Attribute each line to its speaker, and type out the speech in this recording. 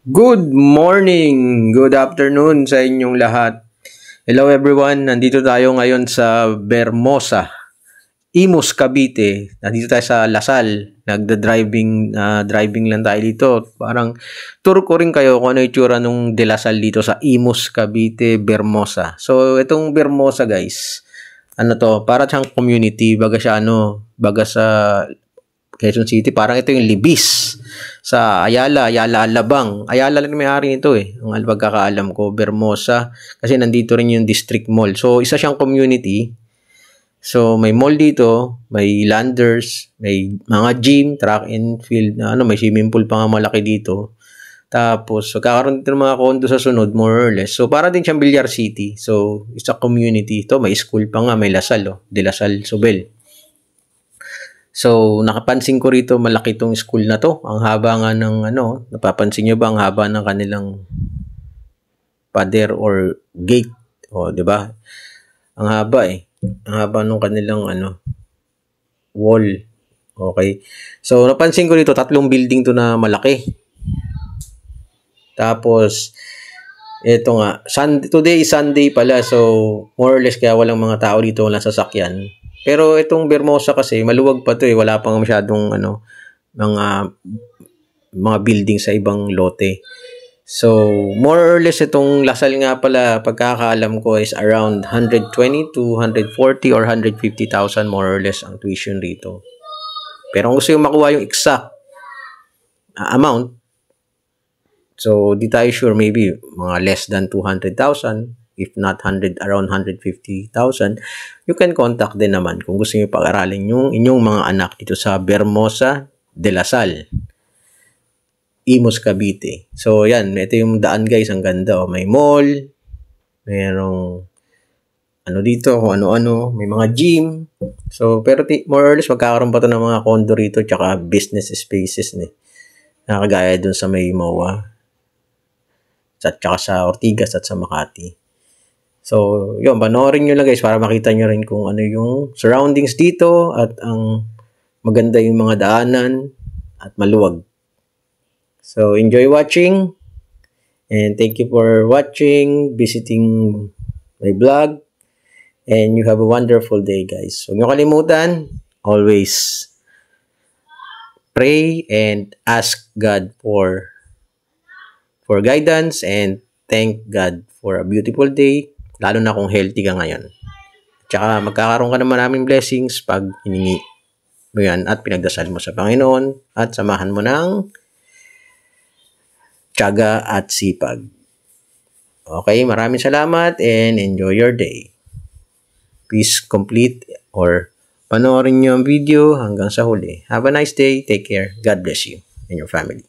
Speaker 1: Good morning, good afternoon sa inyong lahat. Hello everyone, nandito tayo ngayon sa Bermosa, Imus, Cavite. Nandito tayo sa Lasal. Driving lang tayo dito. Parang tour ko rin kayo kung ano yung itsura nung De La Salle dito sa Imus, Cavite, Bermosa. So itong Bermosa guys, ano to, para siyang community, baga sa Quezon City, parang ito yung Libis sa Ayala Alabang. Ayala lang may-ari nito ang pagkakaalam ko, Bermosa, kasi nandito rin yung District Mall. So, isa siyang community. So, may mall dito, may landers, may mga gym, track and field, may swimming pool pa nga malaki dito. Tapos, kakaroon dito ng mga condo sa sunod, more or less. So, para din siyang Bilyar City. So, isa community ito. May school pa nga, may Lasal, De La Salle, Sobel. So, nakapansin ko rito, malaki tong school na to. Ang haba nga ng napapansin nyo ba, ang haba ng kanilang pader or gate. O, di ba? Ang haba Ang haba ng kanilang wall. Okay. So, napansin ko rito, 3 building to na malaki. Tapos, ito nga, today is Sunday pala. So, more or less, kaya walang mga tao dito, walang sasakyan. Pero itong Bermosa kasi maluwag pa 'to wala pang masyadong mga building sa ibang lote. So, more or less itong Lasal nga pala pagkakaalam ko is around 120 to 140 or 150,000 more or less ang tuition rito. Pero kung gusto yung makuha yung exact amount, so di tayo sure, maybe mga less than 200,000. If not around 150,000, you can contact din naman kung gusto niyo pag-aralin yung inyong mga anak dito sa Bermosa de La Salle, Imus, Cavite. So, yan. Ito yung daan, guys. Ang ganda. May mall. Mayroong dito, kung ano-ano. May mga gym. So, pero more or less, magkakaroon pa ito ng mga condo rito tsaka business spaces. Nakagaya dun sa may MOA. At tsaka sa Ortigas at sa Makati. So, yun, panoorin nyo lang guys para makita nyo rin kung ano yung surroundings dito at ang maganda yung mga daanan at maluwag. So, enjoy watching and thank you for watching, visiting my vlog, and you have a wonderful day guys. Huwag nyo kalimutan, always pray and ask God for guidance and thank God for a beautiful day. Lalo na kung healthy ka ngayon. Tsaka magkakaroon ka ng maraming blessings pag hiningi mo yan at pinagdasal mo sa Panginoon at samahan mo ng tiyaga at sipag. Okay, maraming salamat and enjoy your day. Please complete or panoorin nyo ang video hanggang sa huli. Have a nice day. Take care. God bless you and your family.